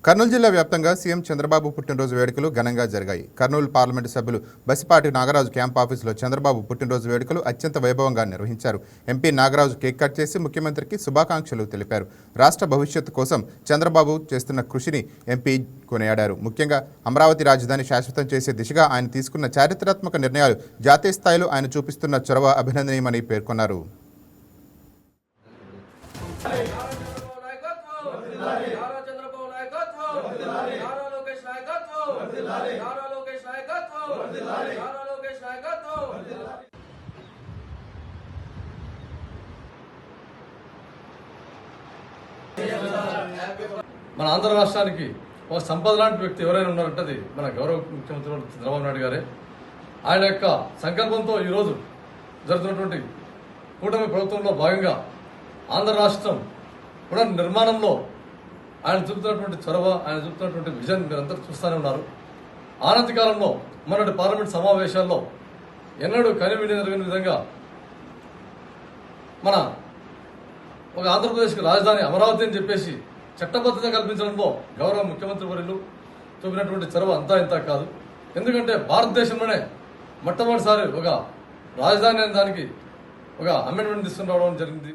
కర్నూలు జిల్లా వ్యాప్తంగా సీఎం చంద్రబాబు పుట్టినరోజు వేడుకలు ఘనంగా జరిగాయి. కర్నూలు పార్లమెంటు సభ్యులు బసిపాటి నాగరాజు క్యాంప్ ఆఫీసులో చంద్రబాబు పుట్టినరోజు వేడుకలు అత్యంత వైభవంగా నిర్వహించారు. ఎంపీ నాగరాజు కేక్ కట్ చేసి ముఖ్యమంత్రికి శుభాకాంక్షలు తెలిపారు. రాష్ట్ర భవిష్యత్తు కోసం చంద్రబాబు చేస్తున్న కృషిని ఎంపీ కొనియాడారు. ముఖ్యంగా అమరావతి రాజధాని శాశ్వతం చేసే దిశగా ఆయన తీసుకున్న చారిత్రాత్మక నిర్ణయాలు జాతీయ స్థాయిలో ఆయన చూపిస్తున్న చొరవ అభినందనీయమని పేర్కొన్నారు. మన ఆంధ్ర రాష్ట్రానికి ఒక సంపద లాంటి వ్యక్తి ఎవరైనా ఉన్నారంటే అది మన గౌరవ ముఖ్యమంత్రి చంద్రబాబు నాయుడు గారే. ఆయన యొక్క సంకల్పంతో ఈరోజు జరుగుతున్నటువంటి కూటమి ప్రభుత్వంలో భాగంగా ఆంధ్ర రాష్ట్రం పునర్నిర్మాణంలో ఆయన చూపుతున్నటువంటి చొరవ, ఆయన చూపుతున్నటువంటి విజన్ మీరందరూ చూస్తూనే ఉన్నారు. ఆనంద కాలంలో మొన్నటి పార్లమెంట్ సమావేశాల్లో ఎన్నడూ కనివిని జరిగిన విధంగా మన ఒక ఆంధ్రప్రదేశ్కి రాజధాని అమరావతి అని చెప్పేసి చట్టబద్ధత కల్పించడంలో గౌరవ ముఖ్యమంత్రి వర్యులు చూపినటువంటి చొరవ అంతా ఇంత కాదు. ఎందుకంటే భారతదేశంలోనే మొట్టమొదటిసారి ఒక రాజధాని అనే దానికి ఒక అమెండ్మెంట్ తీసుకుని రావడం జరిగింది.